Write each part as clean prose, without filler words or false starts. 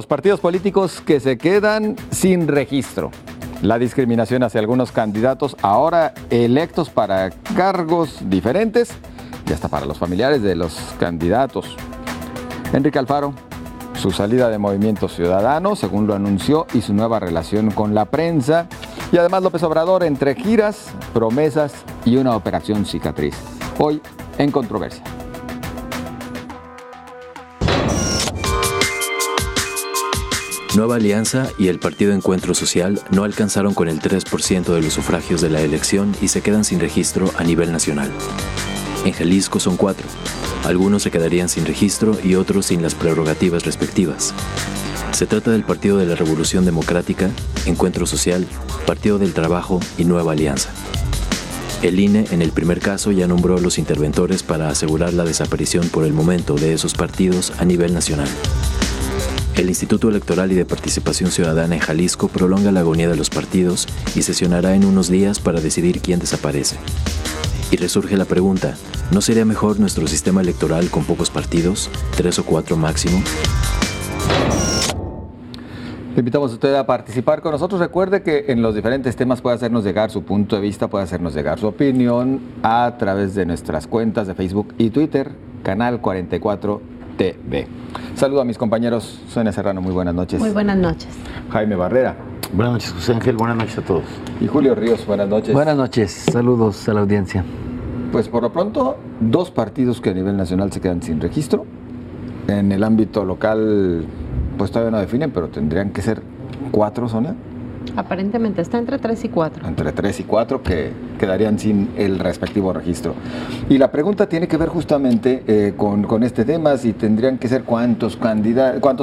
Los partidos políticos que se quedan sin registro. La discriminación hacia algunos candidatos ahora electos para cargos diferentes y hasta para los familiares de los candidatos. Enrique Alfaro, su salida de Movimiento Ciudadano, según lo anunció, y su nueva relación con la prensa. Y además López Obrador entre giras, promesas y una operación cicatriz. Hoy en Controversia. Nueva Alianza y el Partido Encuentro Social no alcanzaron con el 3% de los sufragios de la elección y se quedan sin registro a nivel nacional. En Jalisco son 4. Algunos se quedarían sin registro y otros sin las prerrogativas respectivas. Se trata del Partido de la Revolución Democrática, Encuentro Social, Partido del Trabajo y Nueva Alianza. El INE, en el primer caso, ya nombró a los interventores para asegurar la desaparición por el momento de esos partidos a nivel nacional. El Instituto Electoral y de Participación Ciudadana en Jalisco prolonga la agonía de los partidos y sesionará en unos días para decidir quién desaparece. Y resurge la pregunta, ¿no sería mejor nuestro sistema electoral con pocos partidos, 3 o 4 máximo? Le invitamos a usted a participar con nosotros. Recuerde que en los diferentes temas puede hacernos llegar su punto de vista, puede hacernos llegar su opinión a través de nuestras cuentas de Facebook y Twitter, Canal 44 TV. Saludo a mis compañeros. Sonia Serrano, muy buenas noches. Muy buenas noches. Jaime Barrera. Buenas noches, José Ángel. Buenas noches a todos. Y Julio Ríos, buenas noches. Buenas noches. Saludos a la audiencia. Pues por lo pronto, 2 partidos que a nivel nacional se quedan sin registro. En el ámbito local, pues todavía no definen, pero tendrían que ser 4, Sonia. Aparentemente está entre 3 y 4. Entre 3 y 4 que quedarían sin el respectivo registro. Y la pregunta tiene que ver justamente con este tema, si tendrían que ser cuántos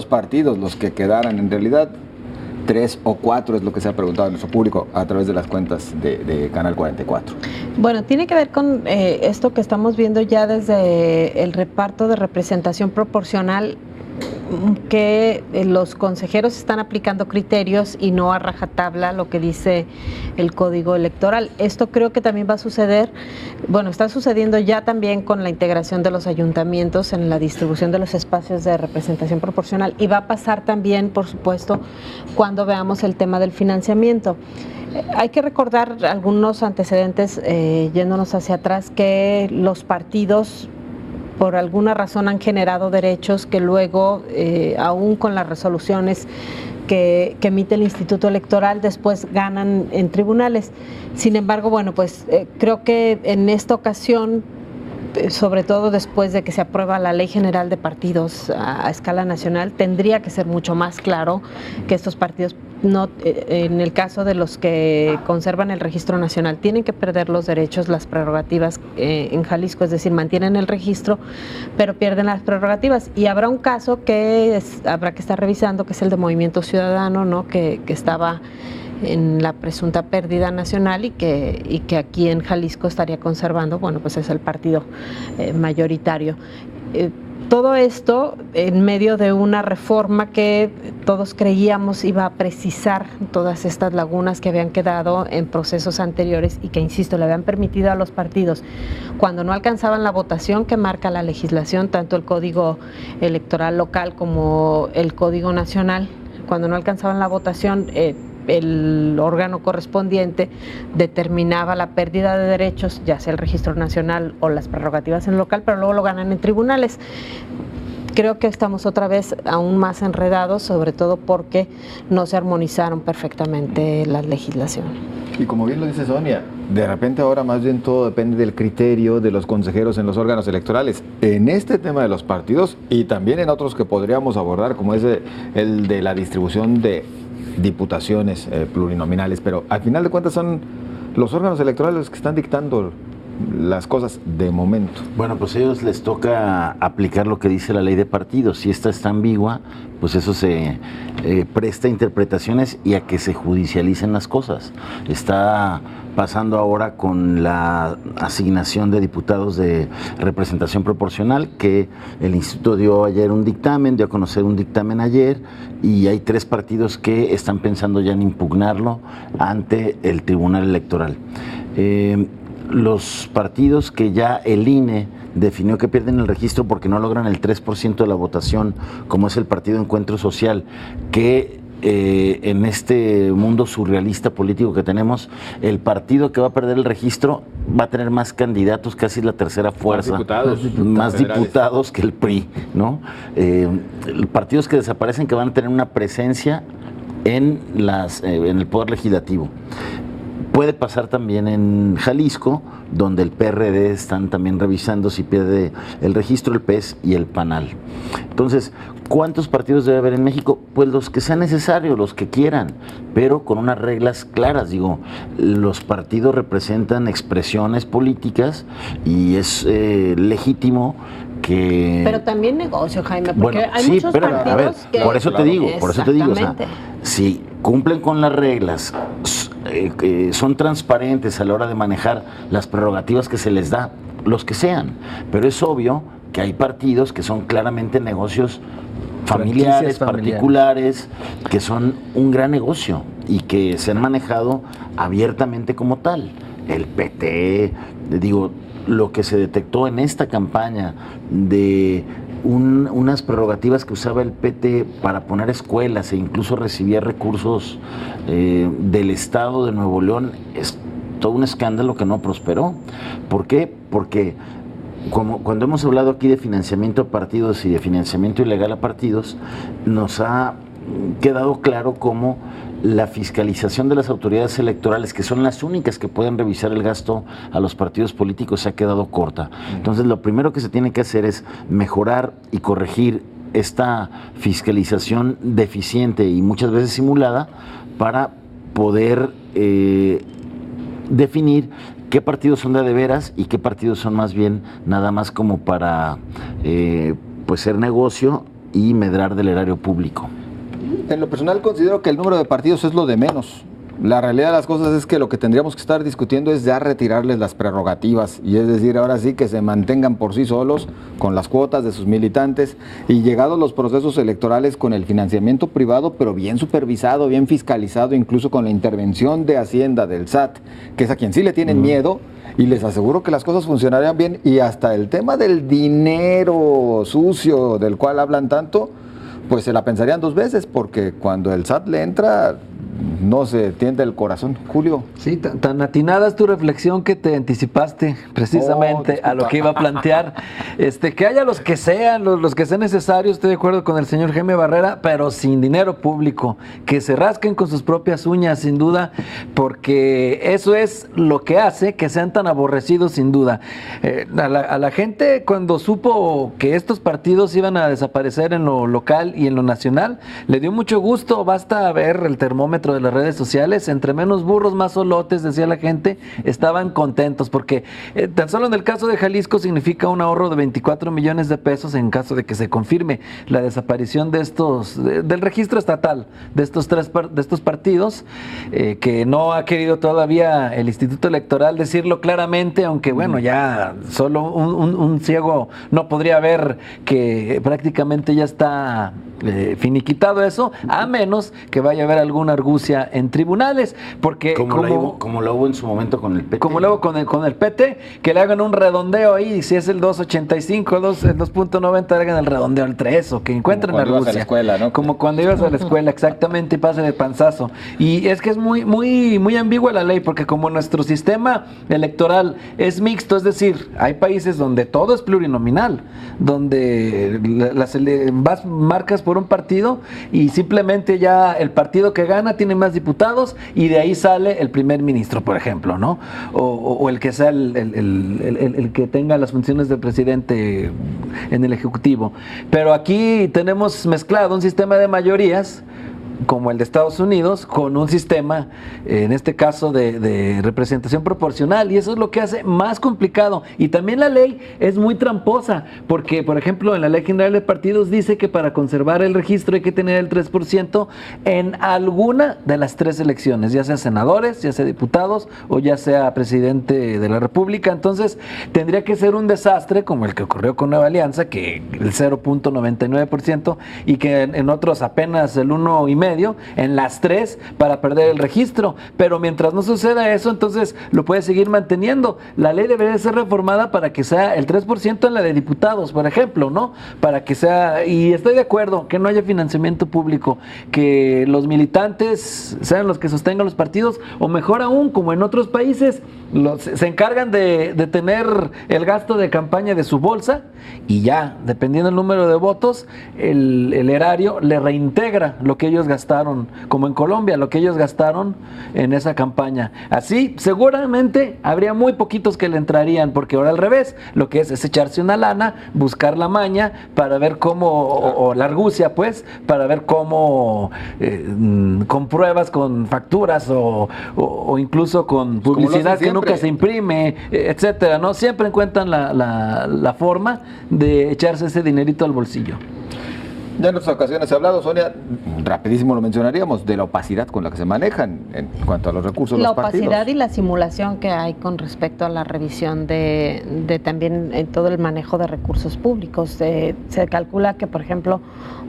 partidos los que quedaran. En realidad, 3 o 4 es lo que se ha preguntado a nuestro público a través de las cuentas de Canal 44. Bueno, tiene que ver con esto que estamos viendo ya desde el reparto de representación proporcional, que los consejeros están aplicando criterios y no a rajatabla lo que dice el Código Electoral. Esto creo que también va a suceder, bueno, está sucediendo ya también con la integración de los ayuntamientos en la distribución de los espacios de representación proporcional, y va a pasar también, por supuesto, cuando veamos el tema del financiamiento. Hay que recordar algunos antecedentes, yéndonos hacia atrás, que los partidos por alguna razón han generado derechos que luego, aún con las resoluciones que emite el Instituto Electoral, después ganan en tribunales. Sin embargo, bueno, pues creo que en esta ocasión, sobre todo después de que se aprueba la Ley General de Partidos a escala nacional, tendría que ser mucho más claro que estos partidos, no, en el caso de los que conservan el registro nacional, tienen que perder los derechos, las prerrogativas en Jalisco, es decir, mantienen el registro, pero pierden las prerrogativas. Y habrá un caso que habrá que estar revisando, que es el de Movimiento Ciudadano, ¿no? que estaba en la presunta pérdida nacional y que aquí en Jalisco estaría conservando, bueno, pues es el partido mayoritario. Todo esto en medio de una reforma que todos creíamos iba a precisar todas estas lagunas que habían quedado en procesos anteriores y que, insisto, le habían permitido a los partidos, cuando no alcanzaban la votación que marca la legislación, tanto el Código Electoral local como el Código Nacional, cuando no alcanzaban la votación, el órgano correspondiente determinaba la pérdida de derechos, ya sea el registro nacional o las prerrogativas en el local, pero luego lo ganan en tribunales. Creo que estamos otra vez aún más enredados, sobre todo porque no se armonizaron perfectamente las legislaciones. Y como bien lo dice Sonia, de repente ahora más bien todo depende del criterio de los consejeros en los órganos electorales. En este tema de los partidos y también en otros que podríamos abordar, como es el de la distribución de diputaciones plurinominales, pero al final de cuentas son los órganos electorales los que están dictando las cosas de momento. Bueno, pues a ellos les toca aplicar lo que dice la ley de partidos. Si esta está ambigua, pues eso se presta a interpretaciones y a que se judicialicen las cosas. Está pasando ahora con la asignación de diputados de representación proporcional, que el Instituto dio a conocer un dictamen ayer, y hay 3 partidos que están pensando ya en impugnarlo ante el Tribunal Electoral. los partidos que ya el INE definió que pierden el registro porque no logran el 3% de la votación, como es el Partido Encuentro Social, que en este mundo surrealista político que tenemos, el partido que va a perder el registro va a tener más candidatos, casi la tercera fuerza, más diputados que el PRI, ¿no? Partidos que desaparecen, que van a tener una presencia en el Poder Legislativo. Puede pasar también en Jalisco, donde el PRD están también revisando si pierde el registro, el PES y el PANAL. Entonces, ¿cuántos partidos debe haber en México? Pues los que sean necesarios, los que quieran, pero con unas reglas claras. Digo, los partidos representan expresiones políticas y es legítimo que... Pero también negocio, Jaime, porque bueno, hay sí, muchos pero, partidos a ver, que... por eso te digo, o sea, si cumplen con las reglas, son transparentes a la hora de manejar las prerrogativas que se les da, los que sean, pero es obvio que hay partidos que son claramente negocios familiares, particulares, que son un gran negocio y que se han manejado abiertamente como tal. El PT, digo, lo que se detectó en esta campaña de unas prerrogativas que usaba el PT para poner escuelas e incluso recibía recursos del Estado de Nuevo León, es todo un escándalo que no prosperó. ¿Por qué? Porque cuando hemos hablado aquí de financiamiento a partidos y de financiamiento ilegal a partidos, nos ha quedado claro cómo la fiscalización de las autoridades electorales, que son las únicas que pueden revisar el gasto a los partidos políticos, se ha quedado corta. Entonces, lo primero que se tiene que hacer es mejorar y corregir esta fiscalización deficiente y muchas veces simulada para poder definir qué partidos son de veras y qué partidos son más bien nada más como para pues ser negocio y medrar del erario público. En lo personal considero que el número de partidos es lo de menos. La realidad de las cosas es que lo que tendríamos que estar discutiendo es ya retirarles las prerrogativas, y es decir, ahora sí que se mantengan por sí solos con las cuotas de sus militantes, y llegados los procesos electorales con el financiamiento privado, pero bien supervisado, bien fiscalizado, incluso con la intervención de Hacienda, del SAT, que es a quien sí le tienen miedo, y les aseguro que las cosas funcionarían bien. Y hasta el tema del dinero sucio del cual hablan tanto, pues se la pensarían dos veces, porque cuando el SAT le entra, no se tiende el corazón. Julio. Sí, tan atinada es tu reflexión que te anticipaste precisamente a lo que iba a plantear. Que haya los que sean, los que sean necesarios, estoy de acuerdo con el señor Jaime Barrera, pero sin dinero público, que se rasquen con sus propias uñas, sin duda, porque eso es lo que hace que sean tan aborrecidos, sin duda. A la gente, cuando supo que estos partidos iban a desaparecer en lo local y en lo nacional, le dio mucho gusto. Basta ver el termómetro de las redes sociales, entre menos burros, más solotes, decía la gente. Estaban contentos porque tan solo en el caso de Jalisco significa un ahorro de 24 millones de pesos en caso de que se confirme la desaparición de del registro estatal de estos partidos, que no ha querido todavía el Instituto Electoral decirlo claramente, aunque bueno, ya solo un ciego no podría ver que prácticamente ya está finiquitado eso, a menos que vaya a haber alguna argucia en tribunales, porque como lo hubo en su momento con el PT. Como lo hubo con el PT, que le hagan un redondeo ahí, si es el 2.85, el 2.90, hagan el redondeo al 3, o que encuentren como argucia. Ibas a la escuela, ¿no? Como cuando ibas a la escuela, exactamente, y pase de panzazo. Y es que es muy ambigua la ley, porque como nuestro sistema electoral es mixto, es decir, hay países donde todo es plurinominal, donde vas marcas por un partido y simplemente ya el partido que gana tiene más diputados y de ahí sale el primer ministro, por ejemplo, ¿no? O el que sea el que tenga las funciones de presidente en el Ejecutivo. Pero aquí tenemos mezclado un sistema de mayorías como el de Estados Unidos, con un sistema, en este caso, de representación proporcional, y eso es lo que hace más complicado. Y también la ley es muy tramposa, porque, por ejemplo, en la Ley General de Partidos dice que para conservar el registro hay que tener el 3% en alguna de las tres elecciones, ya sea senadores, ya sea diputados, o ya sea presidente de la República. Entonces, tendría que ser un desastre, como el que ocurrió con Nueva Alianza, que el 0.99%, y que en otros apenas el 1,5%, medio en las 3 para perder el registro. Pero mientras no suceda eso, entonces lo puede seguir manteniendo. La ley debería ser reformada para que sea el 3% en la de diputados, por ejemplo, ¿no? Para que sea, y estoy de acuerdo, que no haya financiamiento público, que los militantes sean los que sostengan los partidos, o mejor aún, como en otros países, se encargan de tener el gasto de campaña de su bolsa y ya, dependiendo del número de votos, el erario le reintegra lo que ellos gastaron, como en Colombia, lo que ellos gastaron en esa campaña. Así, seguramente habría muy poquitos que le entrarían, porque ahora al revés, lo que es echarse una lana, buscar la maña para ver cómo, o la argucia pues, para ver cómo con pruebas, con facturas o incluso con publicidad que nunca se imprime, etcétera, ¿no? Siempre encuentran la forma de echarse ese dinerito al bolsillo. Ya en otras ocasiones he hablado, Sonia, rapidísimo lo mencionaríamos, de la opacidad con la que se manejan en cuanto a los recursos de los partidos. La opacidad y la simulación que hay con respecto a la revisión de también en todo el manejo de recursos públicos. Se calcula que, por ejemplo,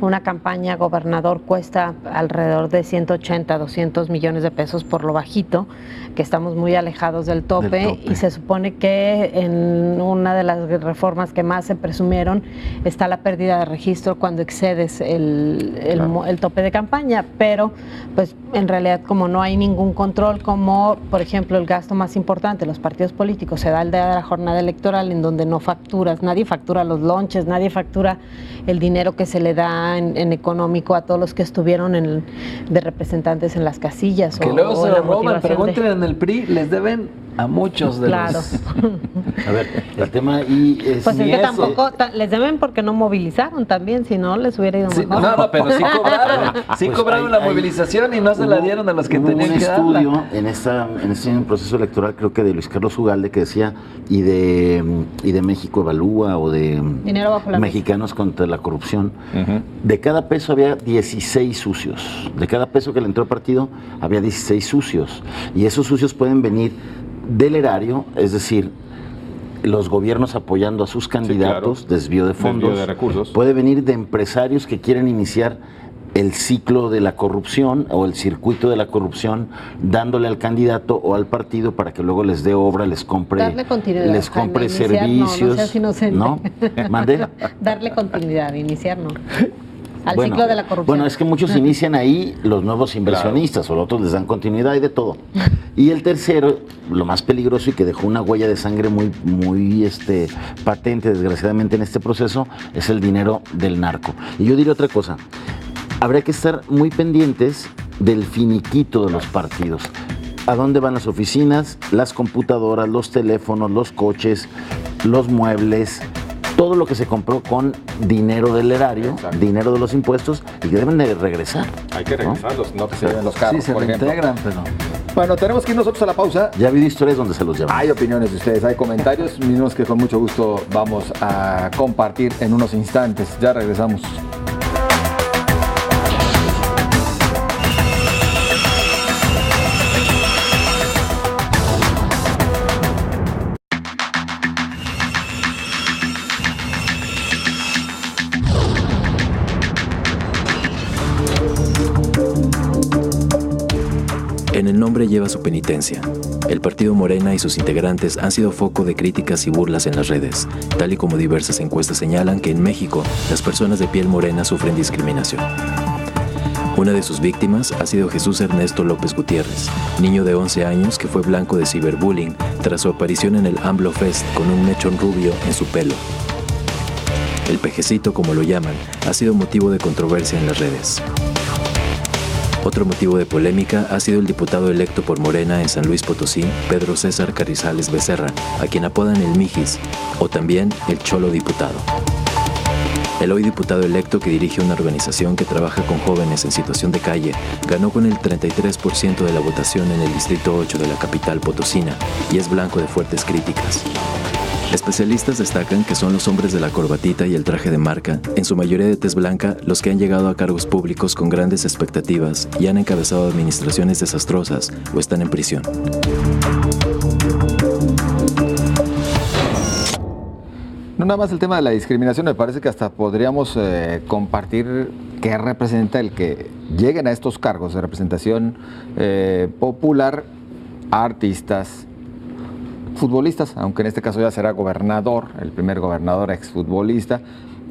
una campaña gobernador cuesta alrededor de 180, 200 millones de pesos por lo bajito, que estamos muy alejados del tope, y se supone que en una de las reformas que más se presumieron está la pérdida de registro cuando excede el tope de campaña, pero pues en realidad como no hay ningún control, como por ejemplo el gasto más importante, los partidos políticos, se da el día de la jornada electoral en donde no facturas, nadie factura los lonches, nadie factura el dinero que se le da en económico a todos los que estuvieron de representantes en las casillas. Que luego se lo roban, pregúntenle en el PRI, les deben a muchos de los... A ver, el tema y es... Pues es que tampoco, les deben porque no movilizaron también, si no les hubiera ido mejor. No, pero sí cobraron, pues cobraron la movilización y no se la dieron a los que tenían que darla. Hubo un estudio en este proceso electoral, creo que de Luis Carlos Ugalde, que decía, y de México Evalúa, o de Mexicanos contra la Corrupción, de cada peso había 16 sucios. De cada peso que le entró al partido, había 16 sucios. Y esos sucios pueden venir del erario, es decir, los gobiernos apoyando a sus candidatos, desvío de fondos, desvío de recursos. Puede venir de empresarios que quieren iniciar el ciclo de la corrupción o el circuito de la corrupción, dándole al candidato o al partido para que luego les dé obra, les compre servicios. No seas inocente. ¿No? ¿Mande? Darle continuidad, iniciar no. Al ciclo de la corrupción. Bueno, es que muchos inician ahí, los nuevos inversionistas, o los otros les dan continuidad y de todo. Y el tercero, lo más peligroso y que dejó una huella de sangre muy patente, desgraciadamente, en este proceso, es el dinero del narco. Y yo diría otra cosa, habría que estar muy pendientes del finiquito de los partidos. ¿A dónde van las oficinas, las computadoras, los teléfonos, los coches, los muebles? Todo lo que se compró con dinero del erario, dinero de los impuestos, y que deben de regresar. Hay que regresarlos, no que se lleven los carros, sí, se por ejemplo. reintegran, pero... Bueno, tenemos que ir nosotros a la pausa. Ya ha habido historias donde se los llevan. Hay opiniones de ustedes, hay comentarios, mismos que con mucho gusto vamos a compartir en unos instantes. Ya regresamos. En el nombre lleva su penitencia. El partido Morena y sus integrantes han sido foco de críticas y burlas en las redes, tal y como diversas encuestas señalan que en México las personas de piel morena sufren discriminación. Una de sus víctimas ha sido Jesús Ernesto López Gutiérrez, niño de 11 años que fue blanco de ciberbullying tras su aparición en el AMLO Fest con un mechón rubio en su pelo. El pejecito, como lo llaman, ha sido motivo de controversia en las redes. Otro motivo de polémica ha sido el diputado electo por Morena en San Luis Potosí, Pedro César Carrizales Becerra, a quien apodan el Mijis, o también el Cholo Diputado. El hoy diputado electo, que dirige una organización que trabaja con jóvenes en situación de calle, ganó con el 33% de la votación en el Distrito 8 de la capital potosina y es blanco de fuertes críticas. Especialistas destacan que son los hombres de la corbatita y el traje de marca, en su mayoría de tez blanca, los que han llegado a cargos públicos con grandes expectativas y han encabezado administraciones desastrosas o están en prisión. No nada más el tema de la discriminación, me parece que hasta podríamos compartir qué representa el que lleguen a estos cargos de representación popular a artistas, futbolistas, aunque en este caso ya será gobernador, el primer gobernador exfutbolista,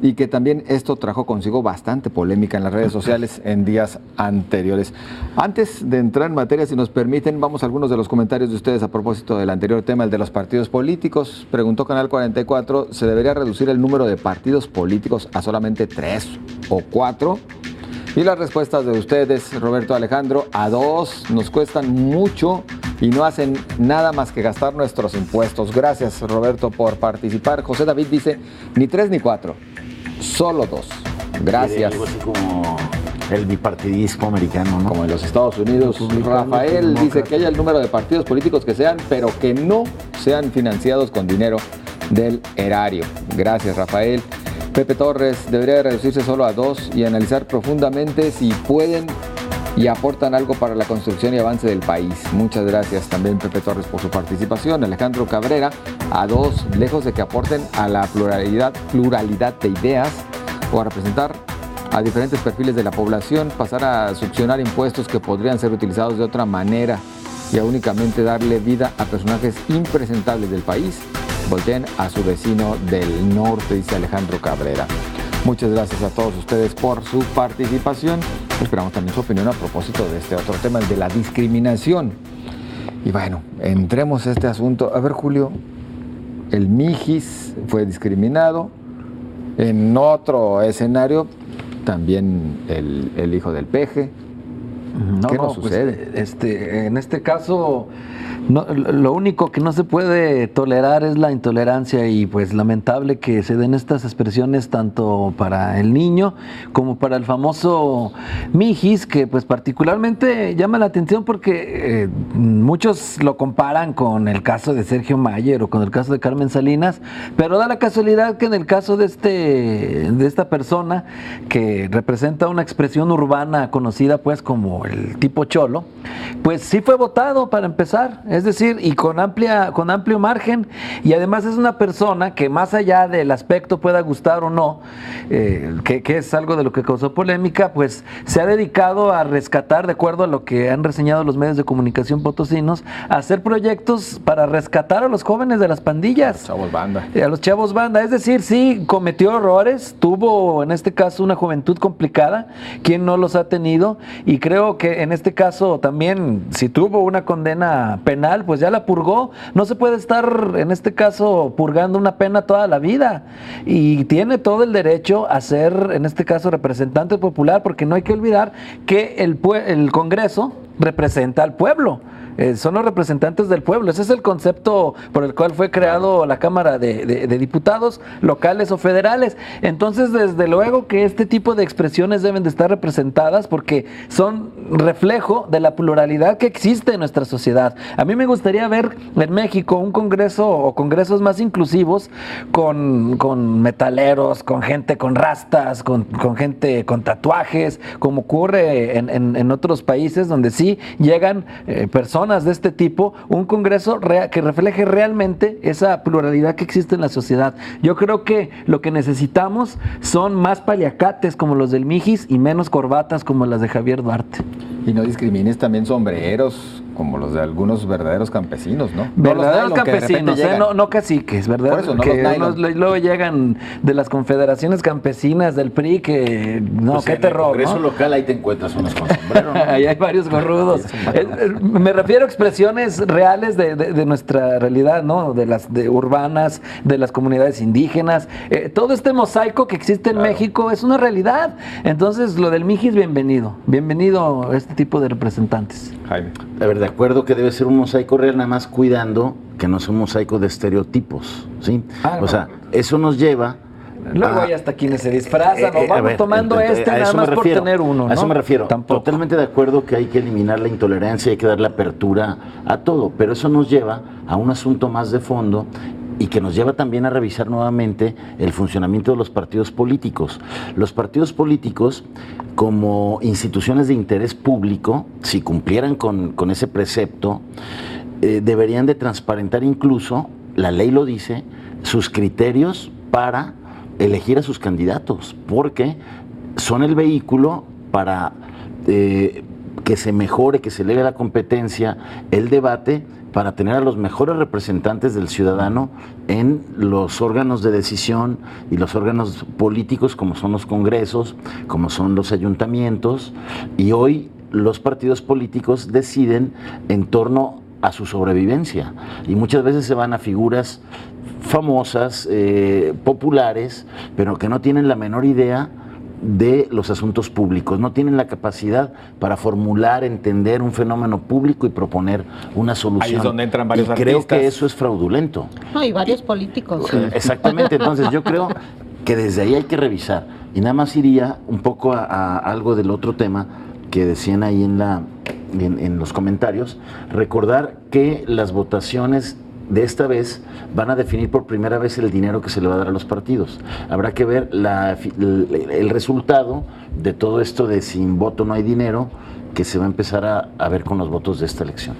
y que también esto trajo consigo bastante polémica en las redes sociales en días anteriores. Antes de entrar en materia, si nos permiten, vamos a algunos de los comentarios de ustedes a propósito del anterior tema, el de los partidos políticos. Preguntó Canal 44, ¿se debería reducir el número de partidos políticos a solamente 3 o 4? Y las respuestas de ustedes, Roberto, Alejandro, a 2 nos cuestan mucho y no hacen nada más que gastar nuestros impuestos. Gracias, Roberto, por participar. José David dice, ni 3 ni 4, solo 2. Gracias. Algo así como el bipartidismo americano, ¿no? Como en los Estados Unidos. Rafael dice que haya el número de partidos políticos que sean, pero que no sean financiados con dinero del erario. Gracias, Rafael. Pepe Torres, debería reducirse solo a 2 y analizar profundamente si pueden y aportan algo para la construcción y avance del país. Muchas gracias también, Pepe Torres, por su participación. Alejandro Cabrera, a 2, lejos de que aporten a la pluralidad de ideas o a representar a diferentes perfiles de la población, pasar a succionar impuestos que podrían ser utilizados de otra manera y a únicamente darle vida a personajes impresentables del país, volteen a su vecino del norte, dice Alejandro Cabrera. Muchas gracias a todos ustedes por su participación. Esperamos también su opinión a propósito de este otro tema, el de la discriminación. Y bueno, entremos a este asunto. A ver, Julio, el Mijis fue discriminado. En otro escenario, también el hijo del Peje. ¿Qué nos sucede? Pues, en este caso, lo único que no se puede tolerar es la intolerancia y pues lamentable que se den estas expresiones tanto para el niño como para el famoso Mijis, que pues particularmente llama la atención porque muchos lo comparan con el caso de Sergio Mayer o con el caso de Carmen Salinas, pero da la casualidad que en el caso de esta persona que representa una expresión urbana conocida pues como el tipo cholo, pues sí fue votado para empezar, es decir, y con amplio margen, y además es una persona que más allá del aspecto pueda gustar o no, que es algo de lo que causó polémica, pues se ha dedicado a rescatar, de acuerdo a lo que han reseñado los medios de comunicación potosinos, a hacer proyectos para rescatar a los jóvenes de las pandillas. Chavos banda. A los chavos banda, es decir, sí cometió errores, tuvo en este caso una juventud complicada, quien no los ha tenido, y creo que en este caso también, si tuvo una condena penal, pues ya la purgó. No se puede estar en este caso purgando una pena toda la vida, y tiene todo el derecho a ser en este caso representante popular, porque no hay que olvidar que el Congreso representa al pueblo. Son los representantes del pueblo. Ese es el concepto por el cual fue creado la Cámara de Diputados locales o federales. Entonces, desde luego que este tipo de expresiones deben de estar representadas porque son reflejo de la pluralidad que existe en nuestra sociedad. A mí me gustaría ver en México un congreso o congresos más inclusivos con metaleros, con gente con rastas, con gente con tatuajes, como ocurre en otros países donde sí llegan personas de este tipo, un congreso que refleje realmente esa pluralidad que existe en la sociedad. Yo creo que lo que necesitamos son más paliacates como los del Mijis y menos corbatas como las de Javier Duarte. Y no discrimines también sombreros como los de algunos verdaderos campesinos, ¿no? Verdaderos campesinos, no caciques, ¿verdad? Por eso, no que los luego llegan de las confederaciones campesinas del PRI que, no, pues qué terror, en el Congreso ¿no? local ahí te encuentras unos con sombrero, ¿no? Ahí hay varios gorrudos. Me refiero a expresiones reales de nuestra realidad, ¿no? De urbanas, de las comunidades indígenas. Todo este mosaico que existe en México es una realidad. Entonces, lo del Mijis, bienvenido a este tipo de representantes. Jaime. A ver, de acuerdo que debe ser un mosaico real, nada más cuidando que no sea un mosaico de estereotipos, ¿sí? O sea, eso nos lleva... Luego hay hasta quienes se disfrazan, o vamos tomando nada más por tener uno, ¿no? A eso me refiero. Tampoco. Totalmente de acuerdo que hay que eliminar la intolerancia, hay que darle apertura a todo, pero eso nos lleva a un asunto más de fondo y que nos lleva también a revisar nuevamente el funcionamiento de los partidos políticos. Los partidos políticos, como instituciones de interés público, si cumplieran con ese precepto, deberían de transparentar incluso, la ley lo dice, sus criterios para elegir a sus candidatos, porque son el vehículo para que se mejore, que se eleve la competencia, el debate, para tener a los mejores representantes del ciudadano en los órganos de decisión y los órganos políticos, como son los congresos, como son los ayuntamientos, y hoy los partidos políticos deciden en torno a su sobrevivencia, y muchas veces se van a figuras famosas, populares, pero que no tienen la menor idea de los asuntos públicos, no tienen la capacidad para formular, entender un fenómeno público y proponer una solución. Ahí es donde entran varios artistas. Creo que eso es fraudulento. No, y varios políticos. Exactamente, entonces yo creo que desde ahí hay que revisar. Y nada más iría un poco a algo del otro tema que decían ahí en los comentarios, recordar que las votaciones de esta vez van a definir por primera vez el dinero que se le va a dar a los partidos. Habrá que ver el resultado de todo esto de sin voto no hay dinero, que se va a empezar a ver con los votos de esta elección.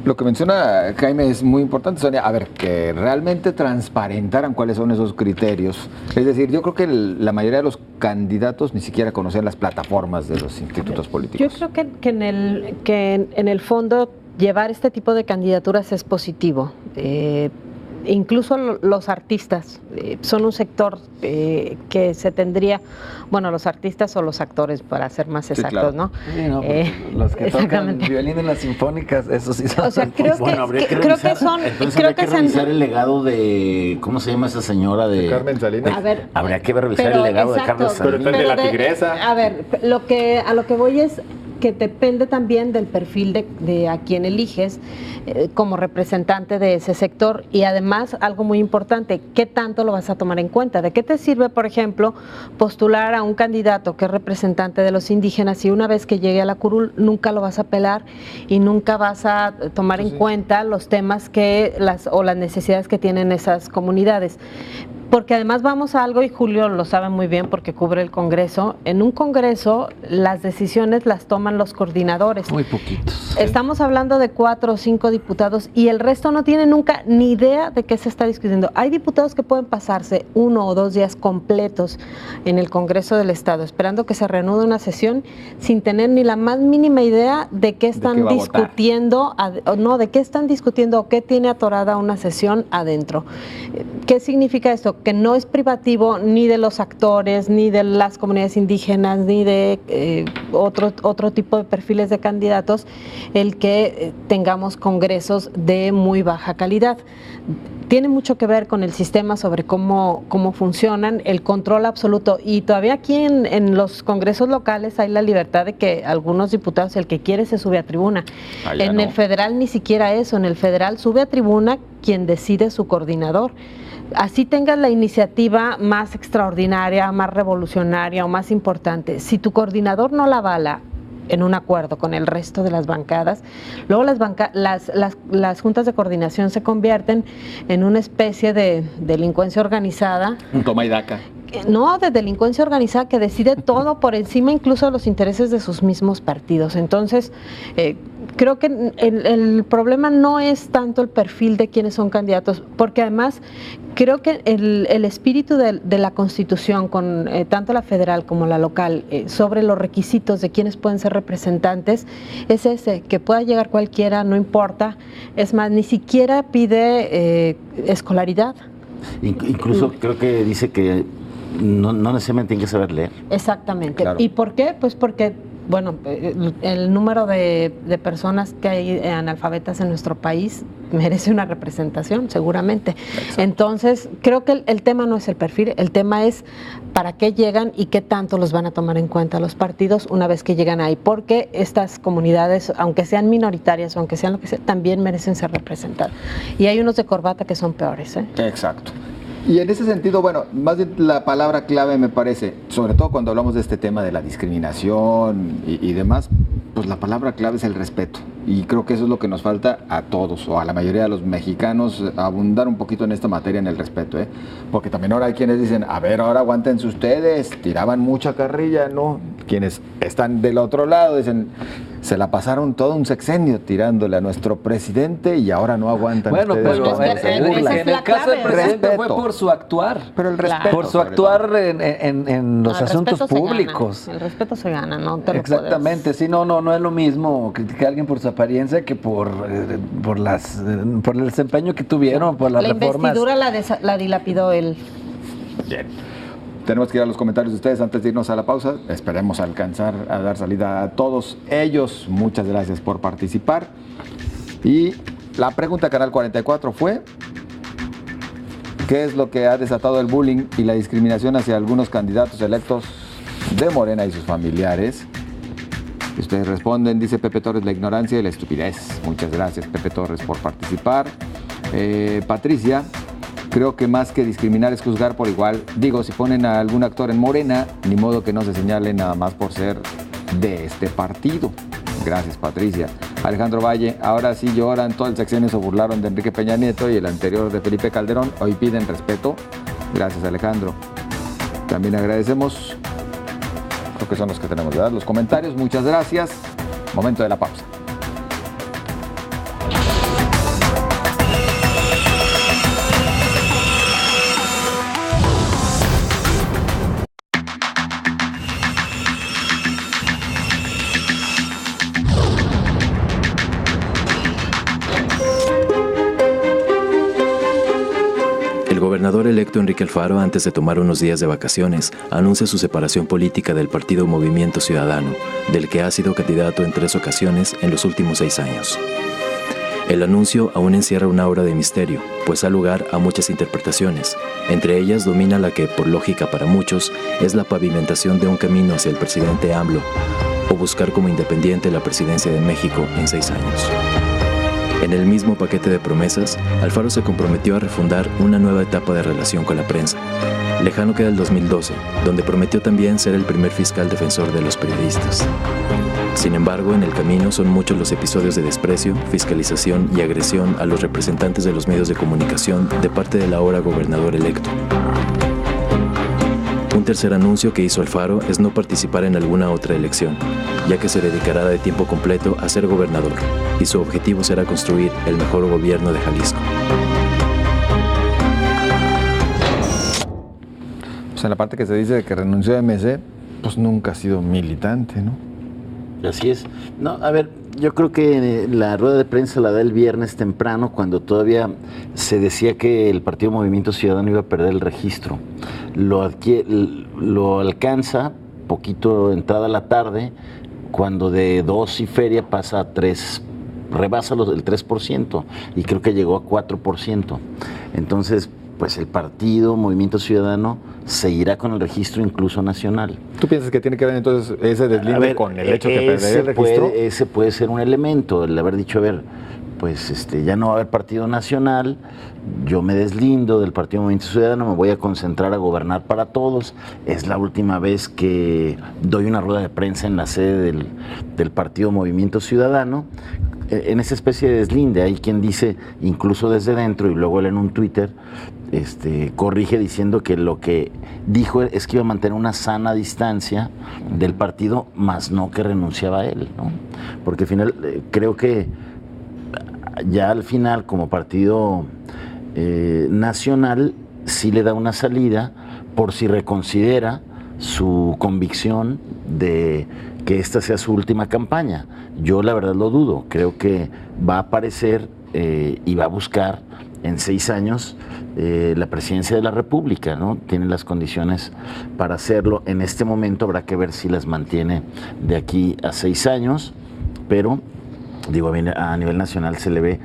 Lo que menciona Jaime es muy importante, Sonia. A ver, que realmente transparentaran cuáles son esos criterios. Es decir, yo creo que la mayoría de los candidatos ni siquiera conocían las plataformas de los institutos políticos. Yo creo que en el fondo llevar este tipo de candidaturas es positivo. Incluso los artistas son un sector que se tendría, bueno, los artistas o los actores, para ser más exactos, sí, claro, ¿no? Sí, no, los que tocan violín en las sinfónicas, eso sí son. O sea, creo que son. Entonces habría que revisar el legado de, ¿cómo se llama esa señora? De Carmen Salinas. A ver, habría que revisar el legado de Carmen Salinas. Pero de la tigresa. A ver, a lo que voy es que depende también del perfil de a quien eliges como representante de ese sector, y además algo muy importante, ¿qué tanto lo vas a tomar en cuenta? ¿De qué te sirve, por ejemplo, postular a un candidato que es representante de los indígenas y una vez que llegue a la curul nunca lo vas a apelar y nunca vas a tomar en cuenta los temas o las necesidades que tienen esas comunidades? Porque además vamos a algo, y Julio lo sabe muy bien porque cubre el Congreso. En un Congreso las decisiones las toman los coordinadores. Muy poquitos. Estamos hablando de 4 o 5 diputados y el resto no tiene nunca ni idea de qué se está discutiendo. Hay diputados que pueden pasarse 1 o 2 días completos en el Congreso del Estado esperando que se reanude una sesión sin tener ni la más mínima idea de qué están discutiendo, de qué están discutiendo o qué tiene atorada una sesión adentro. ¿Qué significa esto? Que no es privativo ni de los actores, ni de las comunidades indígenas, ni de otro tipo de perfiles de candidatos, el que tengamos congresos de muy baja calidad. Tiene mucho que ver con el sistema, sobre cómo funcionan, el control absoluto, y todavía aquí en los congresos locales hay la libertad de que algunos diputados, el que quiere se sube a tribuna. En el federal ni siquiera eso, en el federal sube a tribuna quien decide su coordinador. Así tengas la iniciativa más extraordinaria, más revolucionaria o más importante, si tu coordinador no la avala en un acuerdo con el resto de las bancadas, luego las juntas de coordinación se convierten en una especie de delincuencia organizada. Un toma y daca. No, de delincuencia organizada que decide todo por encima incluso de los intereses de sus mismos partidos. Entonces, creo que el problema no es tanto el perfil de quienes son candidatos, porque además creo que el espíritu de la Constitución, con tanto la federal como la local, sobre los requisitos de quienes pueden ser representantes, es ese, que pueda llegar cualquiera, no importa. Es más, ni siquiera pide escolaridad. Incluso creo que dice que no necesariamente tiene que saber leer. Exactamente. Claro. ¿Y por qué? Pues porque, bueno, el número de personas que hay analfabetas en nuestro país merece una representación, seguramente. Exacto. Entonces, creo que el tema no es el perfil, el tema es para qué llegan y qué tanto los van a tomar en cuenta los partidos una vez que llegan ahí, porque estas comunidades, aunque sean minoritarias o aunque sean lo que sea, también merecen ser representadas. Y hay unos de corbata que son peores, ¿eh? Exacto. Y en ese sentido, bueno, más bien la palabra clave me parece, sobre todo cuando hablamos de este tema de la discriminación y demás, pues la palabra clave es el respeto. y creo que eso es lo que nos falta a todos, o a la mayoría de los mexicanos, abundar un poquito en esta materia, en el respeto, porque también ahora hay quienes dicen, a ver, ahora aguántense ustedes, tiraban mucha carrilla, ¿no? Quienes están del otro lado dicen, se la pasaron todo un sexenio tirándole a nuestro presidente y ahora no aguantan bueno, ustedes. pero en el caso del presidente fue por su actuar. Pero el respeto. Por su actuar en los asuntos públicos. El respeto se gana, ¿no? Te exactamente, sí, no es lo mismo criticar a alguien por su apariencia que por el desempeño que tuvieron, por las reformas. La investidura la dilapidó él. Bien. Tenemos que ir a los comentarios de ustedes antes de irnos a la pausa. Esperemos alcanzar a dar salida a todos ellos. Muchas gracias por participar. Y la pregunta Canal 44 fue: ¿qué es lo que ha desatado el bullying y la discriminación hacia algunos candidatos electos de Morena y sus familiares? Y ustedes responden, dice Pepe Torres, la ignorancia y la estupidez. Muchas gracias, Pepe Torres, por participar. Patricia: creo que más que discriminar es juzgar por igual. Digo, si ponen a algún actor en Morena, ni modo que no se señale nada más por ser de este partido. Gracias, Patricia. Alejandro Valle: ahora sí lloran, todo el sexenio se burlaron de Enrique Peña Nieto y el anterior de Felipe Calderón. Hoy piden respeto. Gracias, Alejandro. También agradecemos, creo que son los que tenemos, ¿verdad?, los comentarios. Muchas gracias. Momento de la pausa. El gobernador electo Enrique Alfaro, antes de tomar unos días de vacaciones, anuncia su separación política del partido Movimiento Ciudadano, del que ha sido candidato en 3 ocasiones en los últimos 6 años. El anuncio aún encierra una aura de misterio, pues da lugar a muchas interpretaciones. Entre ellas domina la que, por lógica para muchos, es la pavimentación de un camino hacia el presidente AMLO, o buscar como independiente la presidencia de México en 6 años. En el mismo paquete de promesas, Alfaro se comprometió a refundar una nueva etapa de relación con la prensa. Lejano queda el 2012, donde prometió también ser el primer fiscal defensor de los periodistas. Sin embargo, en el camino son muchos los episodios de desprecio, fiscalización y agresión a los representantes de los medios de comunicación de parte del ahora gobernador electo. Un tercer anuncio que hizo Alfaro es no participar en alguna otra elección, ya que se dedicará de tiempo completo a ser gobernador, y su objetivo será construir el mejor gobierno de Jalisco. Pues en la parte que se dice de que renunció a MC, pues nunca ha sido militante, ¿no? Así es. No, a ver, yo creo que la rueda de prensa la da el viernes temprano, cuando todavía se decía que el Partido Movimiento Ciudadano iba a perder el registro. Lo alcanza poquito entrada la tarde, cuando de 2 y feria pasa a 3, rebasa el 3%, y creo que llegó a 4%. Entonces, pues el Partido Movimiento Ciudadano seguirá con el registro incluso nacional. ¿Tú piensas que tiene que ver entonces ese deslinde con el hecho que perdería el registro? Ese puede ser un elemento, el haber dicho, a ver, pues ya no va a haber partido nacional, yo me deslindo del Partido Movimiento Ciudadano, me voy a concentrar a gobernar para todos. Es la última vez que doy una rueda de prensa en la sede del Partido Movimiento Ciudadano. En esa especie de deslinde hay quien dice, incluso desde dentro, y luego él en un Twitter corrige diciendo que lo que dijo es que iba a mantener una sana distancia del partido, más no que renunciaba a él, ¿no? Porque al final creo que ya al final, como partido nacional, sí le da una salida por si reconsidera su convicción de que esta sea su última campaña. Yo la verdad lo dudo, creo que va a aparecer y va a buscar en 6 años la presidencia de la República, ¿no? Tiene las condiciones para hacerlo. En este momento habrá que ver si las mantiene de aquí a 6 años, pero digo, a nivel nacional se le ve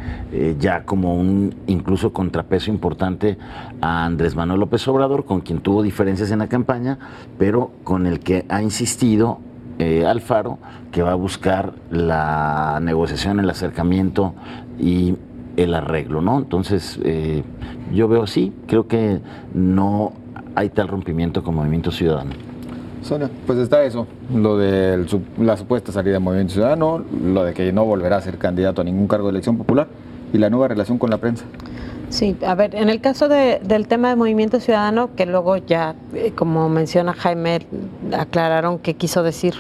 ya como un incluso contrapeso importante a Andrés Manuel López Obrador, con quien tuvo diferencias en la campaña, pero con el que ha insistido Alfaro, que va a buscar la negociación, el acercamiento y el arreglo, ¿no? Entonces, yo veo, sí, creo que no hay tal rompimiento con Movimiento Ciudadano. Sonia, pues está eso, lo de la supuesta salida de Movimiento Ciudadano, lo de que no volverá a ser candidato a ningún cargo de elección popular y la nueva relación con la prensa. Sí, a ver, en el caso del tema de Movimiento Ciudadano, que luego ya, como menciona Jaime, aclararon que quiso decir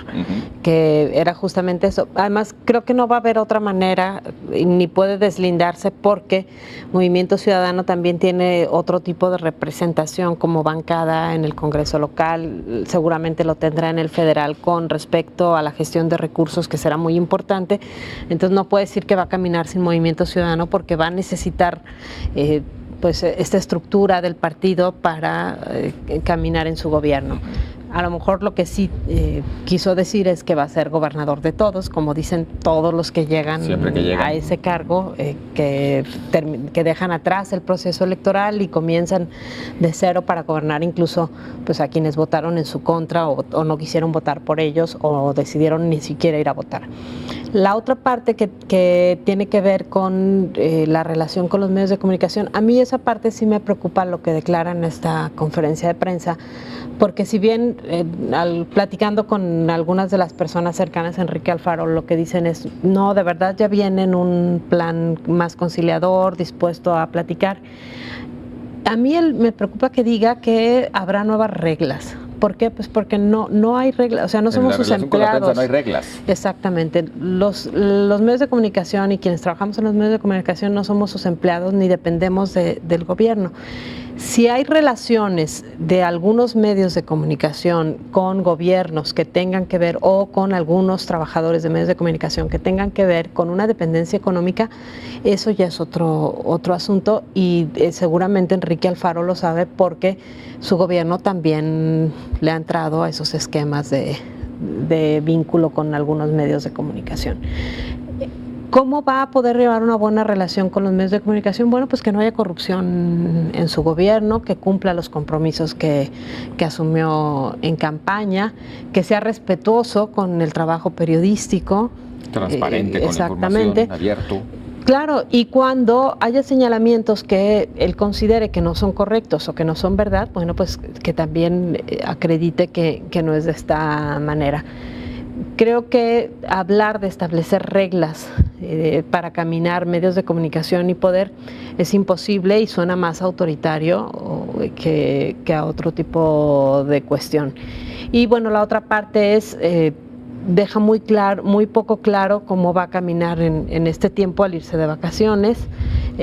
que era justamente eso. Además, creo que no va a haber otra manera, ni puede deslindarse, porque Movimiento Ciudadano también tiene otro tipo de representación como bancada en el Congreso local, seguramente lo tendrá en el federal con respecto a la gestión de recursos, que será muy importante. Entonces no puede decir que va a caminar sin Movimiento Ciudadano, porque va a necesitar pues esta estructura del partido para caminar en su gobierno. A lo mejor lo que sí quiso decir es que va a ser gobernador de todos, como dicen todos los que llegan a ese cargo, que dejan atrás el proceso electoral y comienzan de cero para gobernar incluso pues a quienes votaron en su contra o no quisieron votar por ellos o decidieron ni siquiera ir a votar. La otra parte que tiene que ver con la relación con los medios de comunicación, a mí esa parte sí me preocupa lo que declara en esta conferencia de prensa, porque si bien platicando con algunas de las personas cercanas a Enrique Alfaro, lo que dicen es, no, de verdad ya viene en un plan más conciliador, dispuesto a platicar. A mí me preocupa que diga que habrá nuevas reglas. ¿Por qué? Pues porque no hay reglas, o sea, no somos sus empleados. Con la prensa no hay reglas. Exactamente. Los medios de comunicación y quienes trabajamos en los medios de comunicación no somos sus empleados ni dependemos del gobierno. Si hay relaciones de algunos medios de comunicación con gobiernos que tengan que ver o con algunos trabajadores de medios de comunicación que tengan que ver con una dependencia económica, eso ya es otro asunto y seguramente Enrique Alfaro lo sabe porque su gobierno también le ha entrado a esos esquemas de vínculo con algunos medios de comunicación. ¿Cómo va a poder llevar una buena relación con los medios de comunicación? Bueno, pues que no haya corrupción en su gobierno, que cumpla los compromisos que asumió en campaña, que sea respetuoso con el trabajo periodístico. Transparente, con la información, abierto. Claro, y cuando haya señalamientos que él considere que no son correctos o que no son verdad, bueno, pues que también acredite que no es de esta manera. Creo que hablar de establecer reglas para caminar medios de comunicación y poder es imposible y suena más autoritario que a otro tipo de cuestión. Y bueno, la otra parte es deja muy poco claro cómo va a caminar en este tiempo al irse de vacaciones,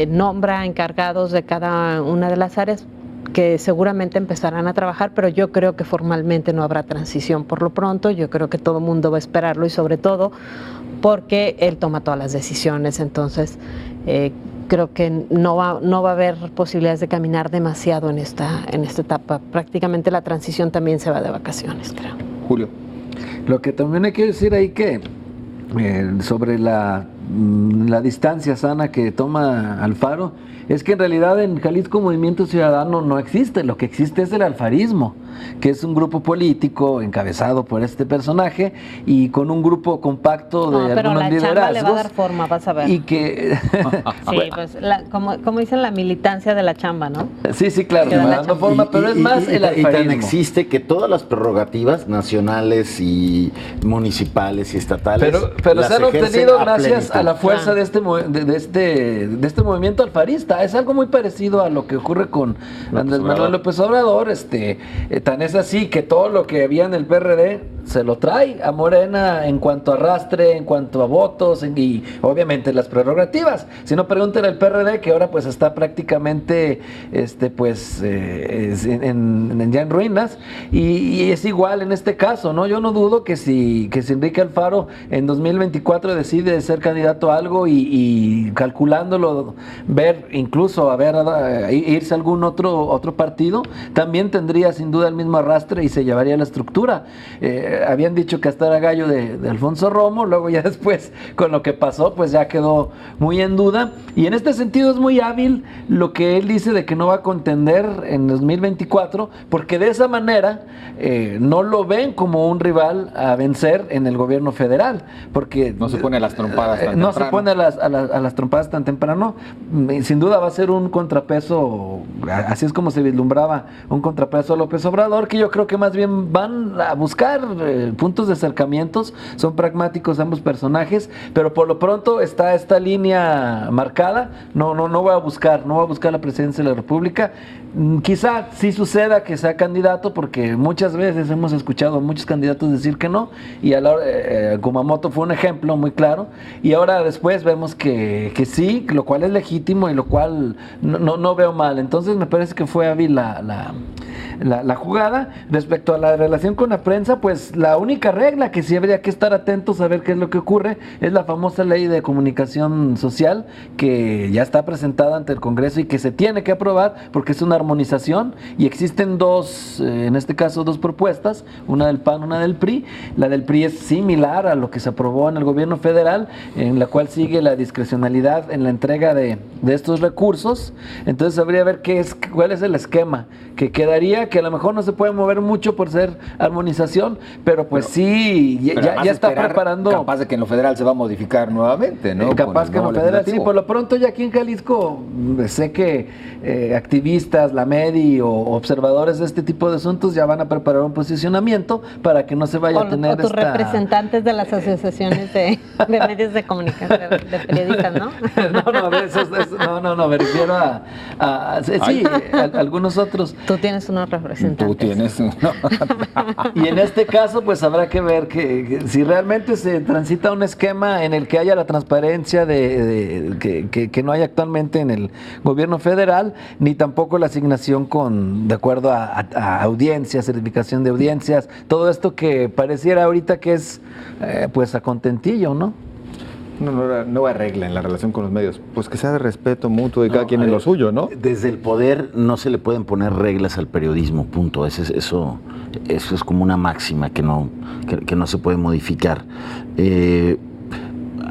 nombra encargados de cada una de las áreas que seguramente empezarán a trabajar, pero yo creo que formalmente no habrá transición por lo pronto. Yo creo que todo el mundo va a esperarlo y sobre todo porque él toma todas las decisiones, entonces creo que no va a haber posibilidades de caminar demasiado en esta etapa. Prácticamente la transición también se va de vacaciones, creo. Julio. Lo que también hay que decir ahí que sobre la distancia sana que toma Alfaro, es que en realidad en Jalisco Movimiento Ciudadano no existe, lo que existe es el alfarismo, que es un grupo político encabezado por este personaje y con un grupo compacto de algunos liderazgos. Pero la chamba le va a dar forma, vas a ver. Y que... sí, pues como dicen, la militancia de la chamba, ¿no? Sí, claro, le va dando forma, pero es más el alfarismo. Y tan existe que todas las prerrogativas nacionales y municipales y estatales pero se han obtenido gracias a la fuerza de este movimiento alfarista. Es algo muy parecido a lo que ocurre con Andrés Manuel López Obrador. Tan es así que todo lo que había en el PRD se lo trae a Morena en cuanto a arrastre, en cuanto a votos y obviamente las prerrogativas. Si no, pregúntenle al PRD, que ahora pues está prácticamente ya en ruinas, y es igual en este caso, ¿no? Yo no dudo que si Enrique Alfaro en 2024 decide ser candidato a algo y calculándolo, incluso irse a algún otro partido, también tendría sin duda el mismo arrastre y se llevaría la estructura. habían dicho que hasta era gallo de Alfonso Romo, luego ya después con lo que pasó pues ya quedó muy en duda, y en este sentido es muy hábil lo que él dice de que no va a contender en 2024, porque de esa manera no lo ven como un rival a vencer en el gobierno federal, porque no se pone a las trompadas tan no temprano. se pone a las trompadas tan temprano. Sin duda va a ser un contrapeso, así es como se vislumbraba, un contrapeso a López Obrador, que yo creo que más bien van a buscar puntos de acercamientos, son pragmáticos ambos personajes, pero por lo pronto está esta línea marcada. No voy a buscar la presidencia de la República. Quizá sí suceda que sea candidato, porque muchas veces hemos escuchado a muchos candidatos decir que no, y a la hora, Kumamoto fue un ejemplo muy claro, y ahora después vemos que sí, lo cual es legítimo y lo cual no veo mal. Entonces me parece que fue hábil la jugada. Respecto a la relación con la prensa, pues la única regla que sí habría que estar atentos a ver qué es lo que ocurre es la famosa ley de comunicación social, que ya está presentada ante el Congreso y que se tiene que aprobar porque es una armonización, y existen en este caso dos propuestas, una del PAN, una del PRI. La del PRI es similar a lo que se aprobó en el gobierno federal, en la cual sigue la discrecionalidad en la entrega de estos recursos. Entonces habría que ver cuál es el esquema que quedaría, que a lo mejor no se puede mover mucho por ser armonización, pero pues sí, ya está preparando. Capaz de que en lo federal se va a modificar nuevamente, ¿no? Capaz que en lo federal, sí. Por lo pronto ya aquí en Jalisco sé que activistas, la MEDI o observadores de este tipo de asuntos ya van a preparar un posicionamiento para que no se vaya a tener tus representantes de las asociaciones de medios de comunicación, de periodistas, ¿no? No, me refiero a algunos otros. Tú tienes unos representantes. Tú tienes uno. Y en este caso, pues habrá que ver que si realmente se transita un esquema en el que haya la transparencia que no hay actualmente en el gobierno federal, ni tampoco la asignación de acuerdo a audiencias, certificación de audiencias, todo esto que pareciera ahorita que es pues a contentillo, ¿no? No hay regla en la relación con los medios, pues que sea de respeto mutuo y cada quien en lo suyo, ¿no? Desde el poder no se le pueden poner reglas al periodismo, punto. Eso es como una máxima que no se puede modificar.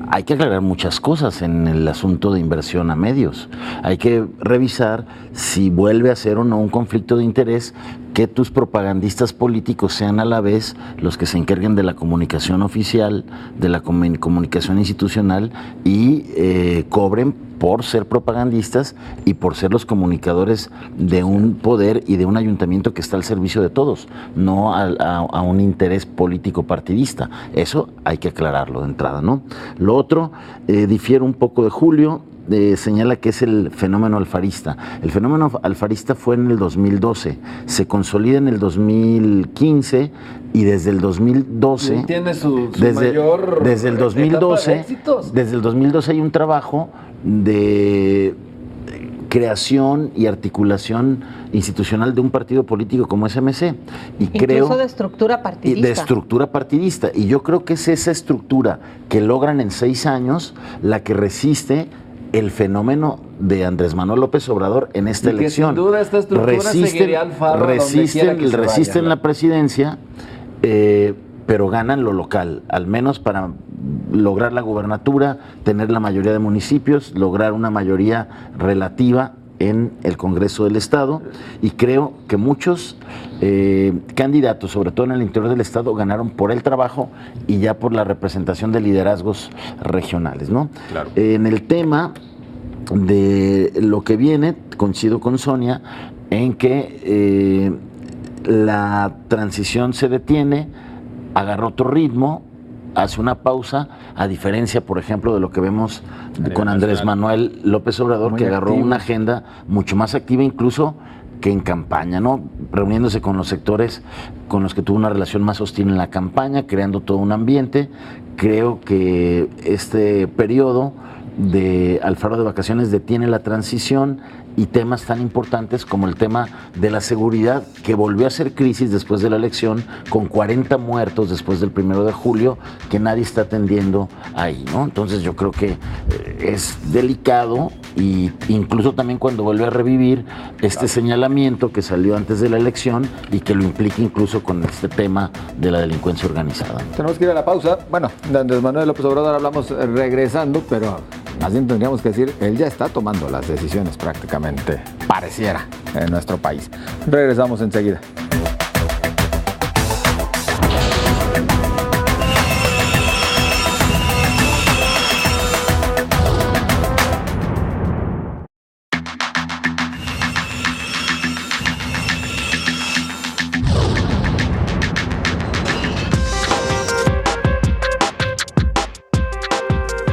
Hay que aclarar muchas cosas en el asunto de inversión a medios. Hay que revisar si vuelve a ser o no un conflicto de interés que tus propagandistas políticos sean a la vez los que se encarguen de la comunicación oficial, de la comunicación institucional y cobren por ser propagandistas y por ser los comunicadores de un poder y de un ayuntamiento que está al servicio de todos, no a un interés político partidista. Eso hay que aclararlo de entrada, ¿no? Lo otro, difiere un poco de Julio, señala que es el fenómeno alfarista. El fenómeno alfarista fue en el 2012, se consolida en el 2015 y desde el 2012... Tiene su mayor desde el 2012, desde el 2012 hay un trabajo de creación y articulación institucional de un partido político como es MC. Incluso de estructura partidista. De estructura partidista. Y yo creo que es esa estructura que logran en 6 años la que resiste el fenómeno de Andrés Manuel López Obrador en esta elección. Sin duda esta estructura seguiría al Alfaro resisten la presidencia, pero ganan lo local, al menos para lograr la gubernatura, tener la mayoría de municipios, lograr una mayoría relativa en el Congreso del Estado, y creo que muchos candidatos, sobre todo en el interior del Estado, ganaron por el trabajo y ya por la representación de liderazgos regionales, ¿no? Claro. En el tema de lo que viene, coincido con Sonia en que la transición se detiene, agarró otro ritmo, hace una pausa, a diferencia, por ejemplo, de lo que vemos con Andrés Manuel López Obrador, que agarró una agenda mucho más activa incluso que en campaña, ¿no? Reuniéndose con los sectores con los que tuvo una relación más hostil en la campaña, creando todo un ambiente. Creo que este periodo de Alfaro de Vacaciones detiene la transición y temas tan importantes como el tema de la seguridad, que volvió a ser crisis después de la elección, con 40 muertos después del 1 de julio, que nadie está atendiendo ahí, ¿no? Entonces yo creo que es delicado, y incluso también cuando vuelve a revivir este señalamiento que salió antes de la elección y que lo implica incluso con este tema de la delincuencia organizada. Tenemos que ir a la pausa. Bueno, de Andrés Manuel López Obrador hablamos regresando, pero más bien tendríamos que decir, él ya está tomando las decisiones prácticamente, pareciera, en nuestro país. Regresamos enseguida.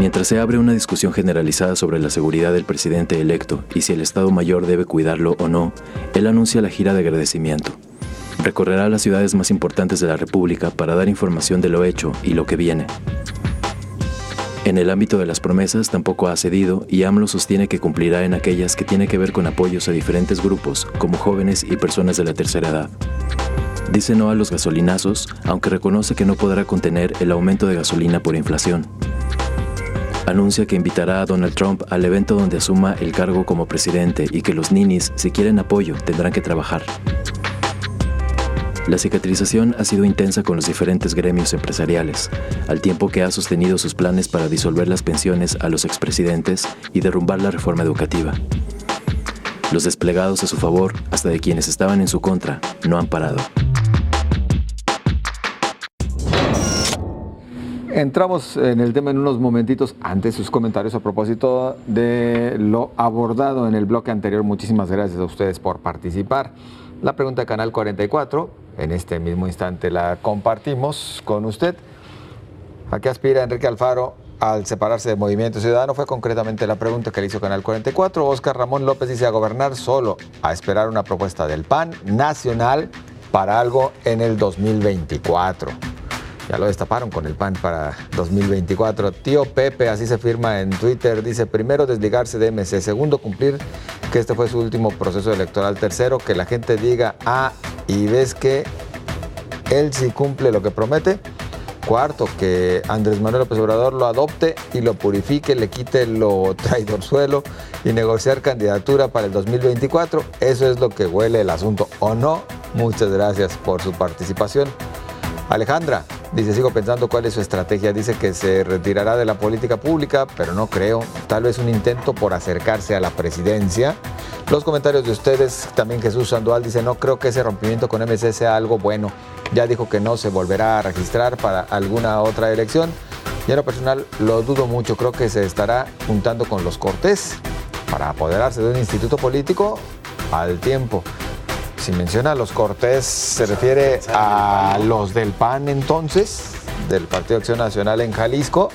Mientras se abre una discusión generalizada sobre la seguridad del presidente electo y si el Estado Mayor debe cuidarlo o no, él anuncia la gira de agradecimiento. Recorrerá las ciudades más importantes de la República para dar información de lo hecho y lo que viene. En el ámbito de las promesas tampoco ha cedido, y AMLO sostiene que cumplirá en aquellas que tiene que ver con apoyos a diferentes grupos, como jóvenes y personas de la tercera edad. Dice no a los gasolinazos, aunque reconoce que no podrá contener el aumento de gasolina por inflación. Anuncia que invitará a Donald Trump al evento donde asuma el cargo como presidente y que los ninis, si quieren apoyo, tendrán que trabajar. La cicatrización ha sido intensa con los diferentes gremios empresariales, al tiempo que ha sostenido sus planes para disolver las pensiones a los expresidentes y derrumbar la reforma educativa. Los desplegados a su favor, hasta de quienes estaban en su contra, no han parado. Entramos en el tema en unos momentitos. Antes, sus comentarios a propósito de lo abordado en el bloque anterior. Muchísimas gracias a ustedes por participar. La pregunta de Canal 44, en este mismo instante la compartimos con usted. ¿A qué aspira Enrique Alfaro al separarse de Movimiento Ciudadano? Fue concretamente la pregunta que le hizo Canal 44. Oscar Ramón López dice: a gobernar solo, a esperar una propuesta del PAN nacional para algo en el 2024. Ya lo destaparon con el PAN para 2024. Tío Pepe, así se firma en Twitter, dice: primero, desligarse de MC. Segundo, cumplir que este fue su último proceso electoral. Tercero, que la gente diga, y ves que él sí cumple lo que promete. Cuarto, que Andrés Manuel López Obrador lo adopte y lo purifique, le quite lo traidorzuelo y negociar candidatura para el 2024. Eso es lo que huele el asunto, ¿o no? Muchas gracias por su participación. Alejandra dice: sigo pensando cuál es su estrategia. Dice que se retirará de la política pública, pero no creo. Tal vez un intento por acercarse a la presidencia. Los comentarios de ustedes, también Jesús Sandoval dice: no creo que ese rompimiento con MC sea algo bueno. Ya dijo que no se volverá a registrar para alguna otra elección. Y en lo personal lo dudo mucho. Creo que se estará juntando con los Cortés para apoderarse de un instituto político al tiempo. Si menciona a los Cortés, ¿se refiere a los del PAN entonces, del Partido Acción Nacional en Jalisco?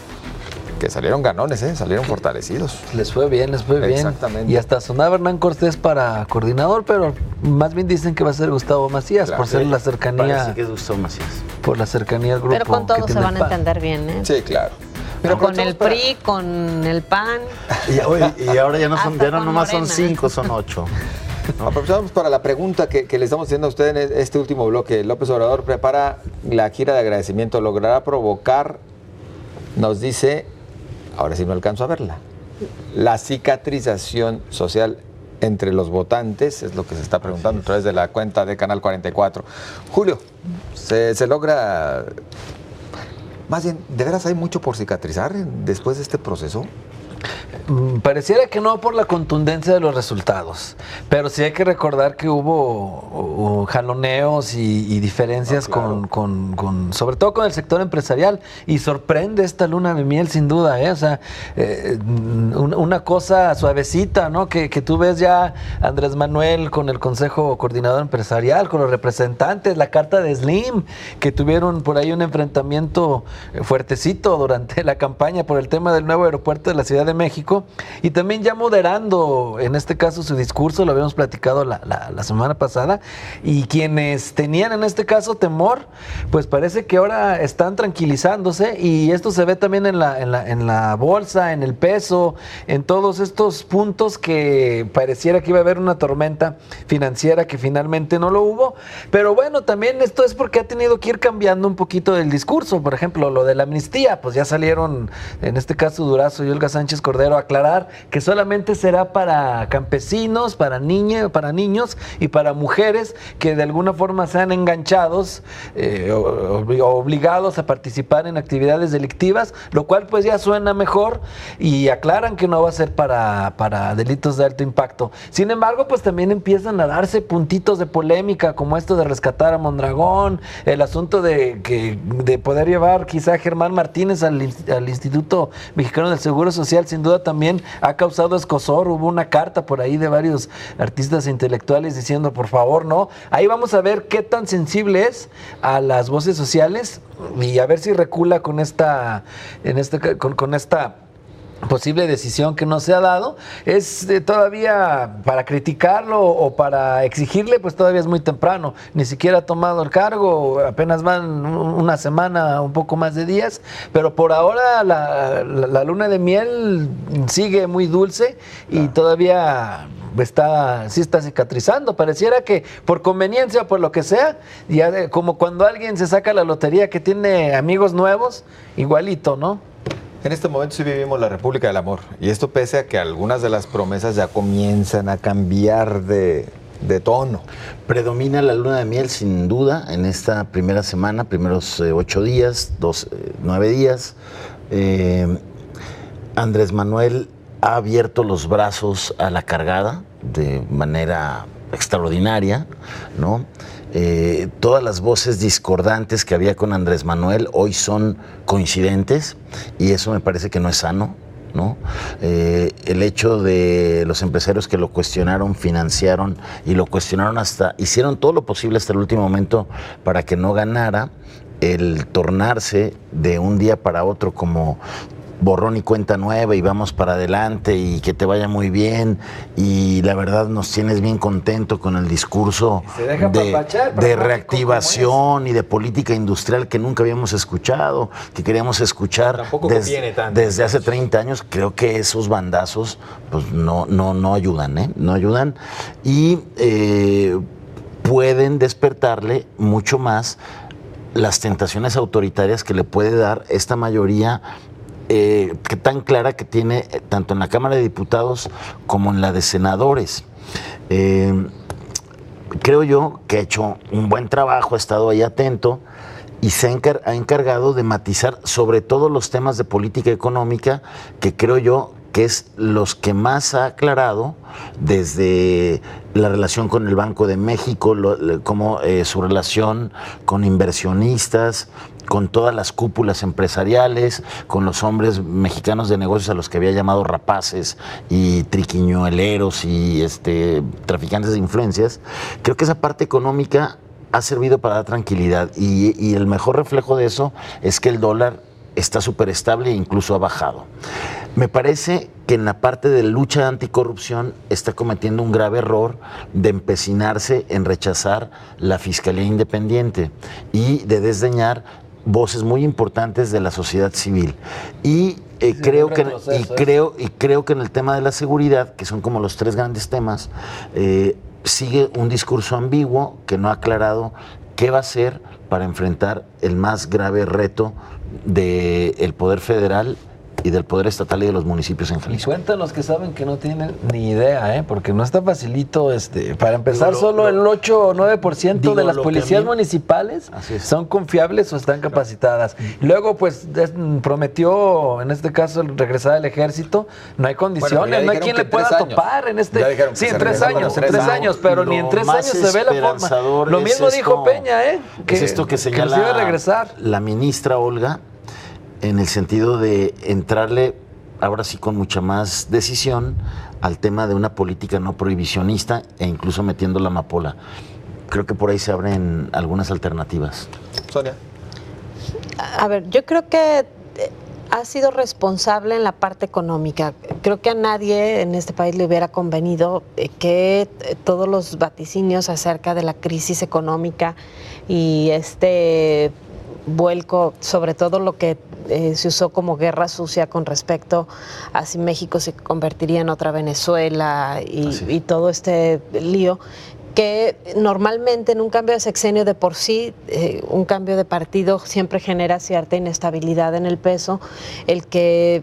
Que salieron ganones, salieron fortalecidos. Les fue bien, Exactamente. Y hasta sonaba Hernán Cortés para coordinador, pero más bien dicen que va a ser Gustavo Macías, claro, por ser la cercanía. Parece que es Gustavo Macías. Por la cercanía al grupo. Pero con todos se van a entender bien, ¿eh? Sí, claro. Pero con el PRI, con el PAN. Y ahora ya no son, ya no nomás Morena. son 5, son 8. Aprovechamos para la pregunta que le estamos haciendo a usted en este último bloque. López Obrador prepara la gira de agradecimiento. ¿Logrará provocar, nos dice, ahora sí no alcanzo a verla, la cicatrización social entre los votantes? Es lo que se está preguntando a través de la cuenta de Canal 44. Julio, ¿se logra? Más bien, ¿de veras hay mucho por cicatrizar después de este proceso? Pareciera que no por la contundencia de los resultados, pero sí hay que recordar que hubo jaloneos y diferencias claro. con sobre todo con el sector empresarial, y sorprende esta luna de miel sin duda, o sea, una cosa suavecita, ¿no? Que tú ves ya Andrés Manuel con el Consejo Coordinador Empresarial, con los representantes, la carta de Slim, que tuvieron por ahí un enfrentamiento fuertecito durante la campaña por el tema del nuevo aeropuerto de la Ciudad de México. político y también ya moderando, en este caso, su discurso, lo habíamos platicado la semana pasada, y quienes tenían en este caso temor, pues parece que ahora están tranquilizándose, y esto se ve también en la bolsa, en el peso, en todos estos puntos que pareciera que iba a haber una tormenta financiera que finalmente no lo hubo. Pero bueno, también esto es porque ha tenido que ir cambiando un poquito el discurso. Por ejemplo, lo de la amnistía, pues ya salieron, en este caso Durazo y Olga Sánchez Cordero, a aclarar que solamente será para campesinos, para niños y para mujeres que de alguna forma sean enganchados, obligados a participar en actividades delictivas, lo cual pues ya suena mejor, y aclaran que no va a ser para delitos de alto impacto. Sin embargo, pues también empiezan a darse puntitos de polémica, como esto de rescatar a Mondragón, el asunto de poder llevar quizá a Germán Martínez al Instituto Mexicano del Seguro Social. Sin duda también ha causado escozor. Hubo una carta por ahí de varios artistas intelectuales diciendo, por favor, no. Ahí vamos a ver qué tan sensible es a las voces sociales, y a ver si recula con esta posible decisión que no se ha dado. Es todavía para criticarlo o para exigirle, pues todavía es muy temprano. Ni siquiera ha tomado el cargo, apenas van una semana, un poco más de días, pero por ahora la luna de miel sigue muy dulce y todavía está cicatrizando. Pareciera que por conveniencia o por lo que sea, ya como cuando alguien se saca la lotería que tiene amigos nuevos, igualito, ¿no? En este momento sí vivimos la República del Amor, y esto pese a que algunas de las promesas ya comienzan a cambiar de tono. Predomina la luna de miel sin duda en esta primera semana, primeros 8 días, 9 días. Andrés Manuel ha abierto los brazos a la cargada de manera extraordinaria, ¿no? Todas las voces discordantes que había con Andrés Manuel hoy son coincidentes, y eso me parece que no es sano, ¿no? El hecho de los empresarios que lo cuestionaron, financiaron y lo cuestionaron hicieron todo lo posible hasta el último momento para que no ganara, el tornarse de un día para otro como borrón y cuenta nueva y vamos para adelante y que te vaya muy bien, y la verdad nos tienes bien contento con el discurso de reactivación y de política industrial que nunca habíamos escuchado, que queríamos escuchar desde hace 30 años. Creo que esos bandazos pues no ayudan, no ayudan, y pueden despertarle mucho más las tentaciones autoritarias que le puede dar esta mayoría que tan clara que tiene tanto en la Cámara de Diputados como en la de Senadores. Creo yo que ha hecho un buen trabajo, ha estado ahí atento y se ha encargado de matizar sobre todo los temas de política económica, que creo yo que es los que más ha aclarado, desde la relación con el Banco de México, como su relación con inversionistas, con todas las cúpulas empresariales, con los hombres mexicanos de negocios a los que había llamado rapaces y triquiñueleros y traficantes de influencias. Creo que esa parte económica ha servido para dar tranquilidad, y el mejor reflejo de eso es que el dólar está súper estable e incluso ha bajado. Me parece que en la parte de lucha anticorrupción está cometiendo un grave error de empecinarse en rechazar la Fiscalía Independiente y de desdeñar voces muy importantes de la sociedad civil. Y creo que en el tema de la seguridad, que son como los 3 grandes temas, sigue un discurso ambiguo que no ha aclarado qué va a hacer para enfrentar el más grave reto del poder federal y del poder estatal y de los municipios en Jalisco. Y cuéntanos que saben que no tienen ni idea, porque no está facilito. Para empezar, solo el 8 o 9% de las policías municipales son confiables o están capacitadas. Luego, pues, prometió, en este caso, regresar al ejército. No hay condiciones, no hay quien le pueda topar en este... Sí, en 3 años, pero ni en 3 años se ve la forma. Lo mismo dijo Peña, que es esto que señala iba a regresar. La ministra Olga, en el sentido de entrarle ahora sí con mucha más decisión al tema de una política no prohibicionista e incluso metiendo la amapola. Creo que por ahí se abren algunas alternativas. Sonia. A ver, yo creo que ha sido responsable en la parte económica. Creo que a nadie en este país le hubiera convenido que todos los vaticinios acerca de la crisis económica y este vuelco, sobre todo lo que se usó como guerra sucia con respecto a si México se convertiría en otra Venezuela y todo este lío, que normalmente en un cambio de sexenio de por sí, un cambio de partido siempre genera cierta inestabilidad en el peso. El que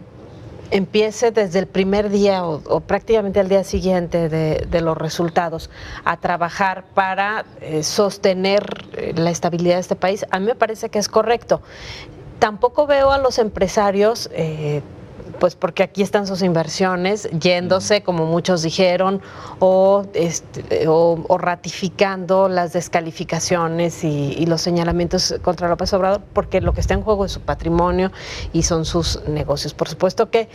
empiece desde el primer día o prácticamente al día siguiente de los resultados a trabajar para sostener la estabilidad de este país, a mí me parece que es correcto. Tampoco veo a los empresarios, pues porque aquí están sus inversiones, yéndose, como muchos dijeron, o ratificando las descalificaciones y los señalamientos contra López Obrador, porque lo que está en juego es su patrimonio y son sus negocios. Por supuesto que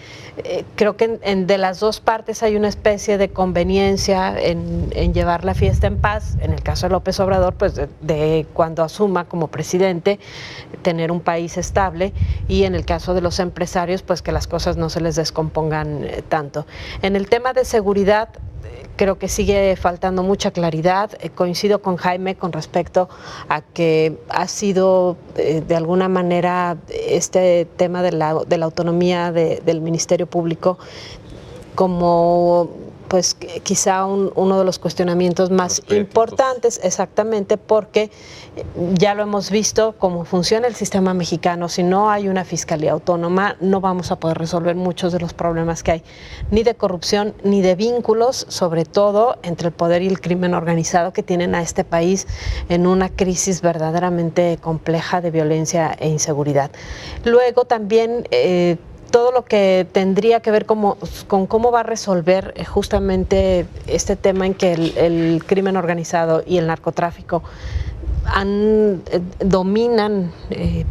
creo que de las dos partes hay una especie de conveniencia en llevar la fiesta en paz. En el caso de López Obrador, pues de cuando asuma como presidente, tener un país estable, y en el caso de los empresarios, pues que las cosas no se les descompongan tanto. En el tema de seguridad, creo que sigue faltando mucha claridad. Coincido con Jaime con respecto a que ha sido de alguna manera este tema de la autonomía del Ministerio Público como pues quizá uno de los cuestionamientos más importantes, exactamente, porque ya lo hemos visto cómo funciona el sistema mexicano. Si no hay una fiscalía autónoma, no vamos a poder resolver muchos de los problemas que hay, ni de corrupción, ni de vínculos, sobre todo entre el poder y el crimen organizado, que tienen a este país en una crisis verdaderamente compleja de violencia e inseguridad. Luego también todo lo que tendría que ver con cómo va a resolver justamente este tema en que el crimen organizado y el narcotráfico dominan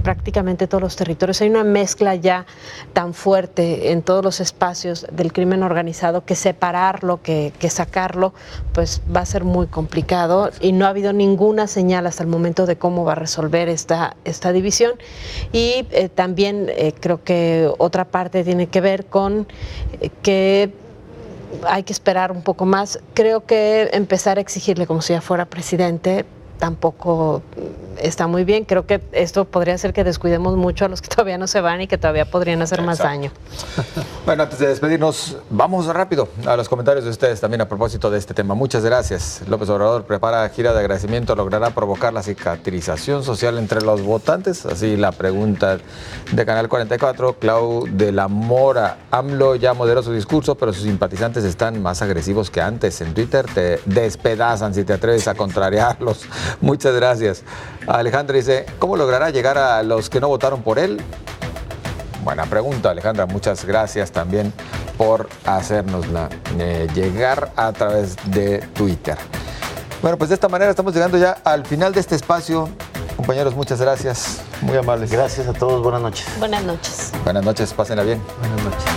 prácticamente todos los territorios. Hay una mezcla ya tan fuerte en todos los espacios del crimen organizado que separarlo, que sacarlo, pues va a ser muy complicado, y no ha habido ninguna señal hasta el momento de cómo va a resolver esta división. Y también creo que otra parte tiene que ver con que hay que esperar un poco más. Creo que empezar a exigirle como si ya fuera presidente tampoco está muy bien. Creo que esto podría hacer que descuidemos mucho a los que todavía no se van y que todavía podrían hacer más daño. Bueno, antes de despedirnos, vamos rápido a los comentarios de ustedes también a propósito de este tema. Muchas gracias. López Obrador prepara gira de agradecimiento, ¿logrará provocar la cicatrización social entre los votantes? Así la pregunta de Canal 44. Clau de la Mora: AMLO ya moderó su discurso, pero sus simpatizantes están más agresivos que antes. En Twitter te despedazan si te atreves a contrariarlos. Muchas gracias. Alejandra dice: ¿cómo logrará llegar a los que no votaron por él? Buena pregunta, Alejandra. Muchas gracias también por hacérnosla llegar a través de Twitter. Bueno, pues de esta manera estamos llegando ya al final de este espacio. Compañeros, muchas gracias. Muy amables. Gracias a todos. Buenas noches. Buenas noches. Buenas noches. Pásenla bien. Buenas noches.